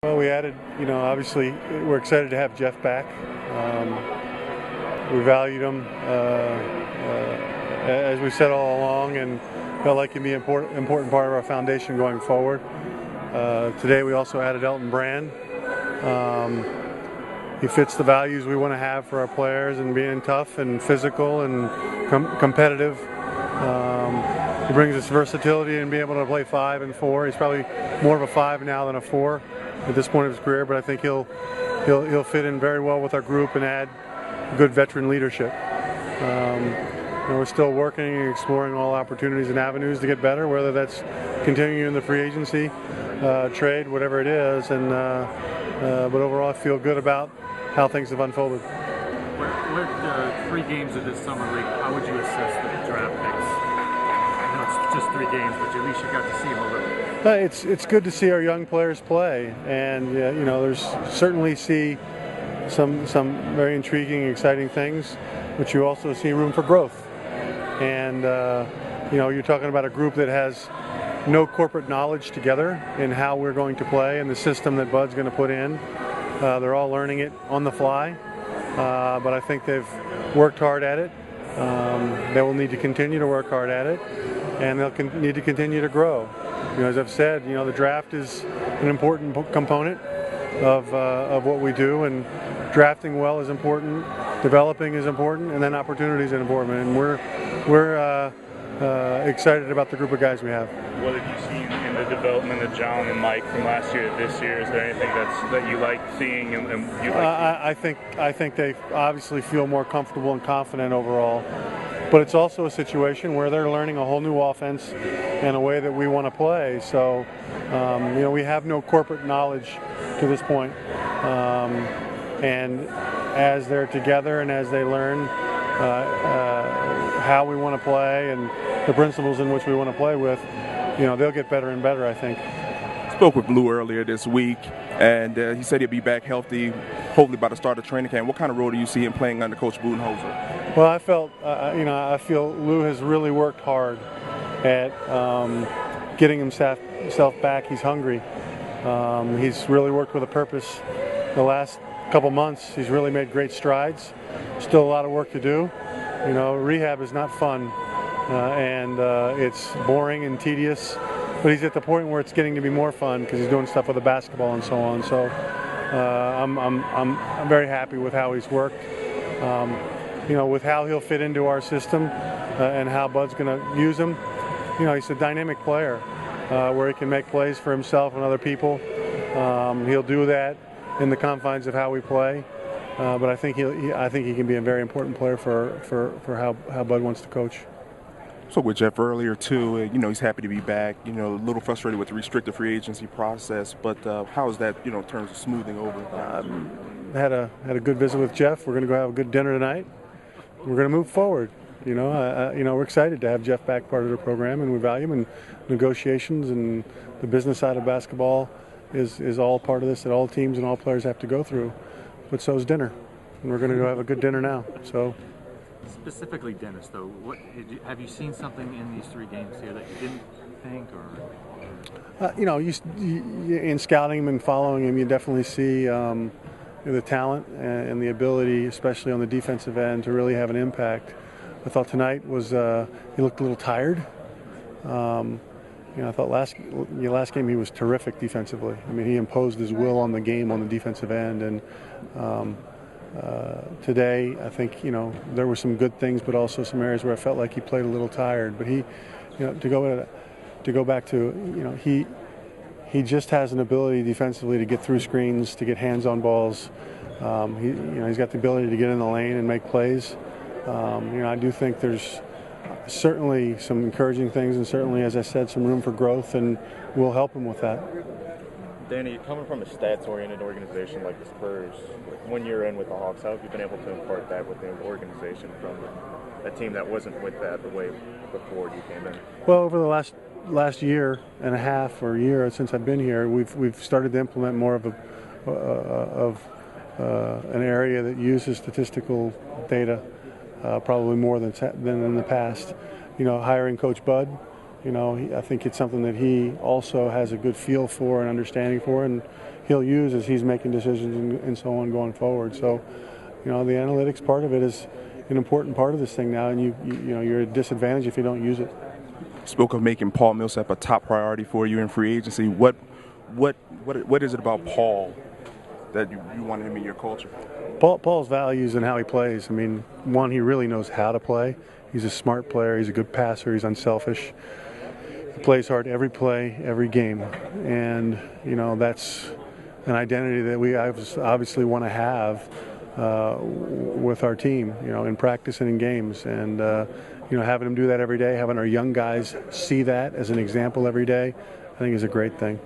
Well, we added, obviously we're excited to have Jeff back. We valued him, as we said all along, and felt like he'd be an important part of our foundation going forward. Today we also added Elton Brand. He fits the values we want to have for our players, and being tough and physical and competitive. He brings us versatility and being able to play 5 and 4. He's probably more of a 5 now than a 4 at this point of his career, but I think he'll fit in very well with our group and add good veteran leadership. We're still working and exploring all opportunities and avenues to get better, whether that's continuing in the free agency, trade, whatever it is. But overall, I feel good about how things have unfolded. With 3 games of this summer league, how would you assess the draft picks? I know it's just 3 games, but at least you got to see them a little. It's good to see our young players play, and there's certainly see some very intriguing, exciting things, but you also see room for growth. And you're talking about a group that has no corporate knowledge together in how we're going to play and the system that Bud's going to put in. They're all learning it on the fly, but I think they've worked hard at it. They will need to continue to work hard at it, and they'll need to continue to grow. As I've said, the draft is an important component of what we do, and drafting well is important, developing is important, and then opportunities are important. And we're excited about the group of guys we have. What have you seen in the development of John and Mike from last year to this year? Is there anything that you like seeing and you like? I think they obviously feel more comfortable and confident overall. But it's also a situation where they're learning a whole new offense and a way that we want to play. So, we have no corporate knowledge to this point. And as they're together and as they learn how we want to play and the principles in which we want to play with, they'll get better and better, I think. Spoke with Lou earlier this week, and he said he'll be back healthy, hopefully by the start of training camp. What kind of role do you see him playing under Coach Budenholzer? Well, I feel Lou has really worked hard at getting himself back. He's hungry. He's really worked with a purpose. The last couple months, he's really made great strides. Still a lot of work to do. Rehab is not fun, and it's boring and tedious. But he's at the point where it's getting to be more fun because he's doing stuff with the basketball and so on. So I'm very happy with how he's worked. With how he'll fit into our system and how Bud's going to use him. He's a dynamic player where he can make plays for himself and other people. He'll do that in the confines of how we play. But I think he can be a very important player for how Bud wants to coach. So with Jeff earlier too, he's happy to be back. A little frustrated with the restricted free agency process, but how is that, in terms of smoothing over? Had a good visit with Jeff. We're going to go have a good dinner tonight. We're going to move forward. We're excited to have Jeff back part of the program, and we value him. And negotiations and the business side of basketball is all part of this that all teams and all players have to go through. But so is dinner, and we're going to go have a good dinner now. So. Specifically, Dennis, though, have you seen something in these 3 games here that you didn't think, or? In scouting him and following him, you definitely see the talent and the ability, especially on the defensive end, to really have an impact. I thought tonight was he looked a little tired. I thought last game he was terrific defensively. I mean, he imposed his will on the game on the defensive end, and today I think there were some good things, but also some areas where I felt like he played a little tired. But he, to go back to he just has an ability defensively to get through screens, to get hands on balls. He's got the ability to get in the lane and make plays. I do think there's certainly some encouraging things, and certainly, as I said, some room for growth, and we'll help him with that. Danny, coming from a stats-oriented organization like the Spurs, 1 year in with the Hawks, how have you been able to impart that within the organization from a team that wasn't with that the way before you came in? Well, over the last year and a half or year since I've been here, we've started to implement more of an area that uses statistical data, probably more than in the past. Hiring Coach Bud. I think it's something that he also has a good feel for and understanding for, and he'll use as he's making decisions and so on going forward. So, you know, the analytics part of it is an important part of this thing now, and you know, you're at a disadvantage if you don't use it. Spoke of making Paul Millsap a top priority for you in free agency. What is it about Paul that you want him in your culture? Paul's values and how he plays. I mean, one, he really knows how to play. He's a smart player. He's a good passer. He's unselfish. He plays hard every play, every game, and you know, that's an identity that we obviously want to have with our team, you know, in practice and in games. And you know, having him do that every day, having our young guys see that as an example every day, I think is a great thing.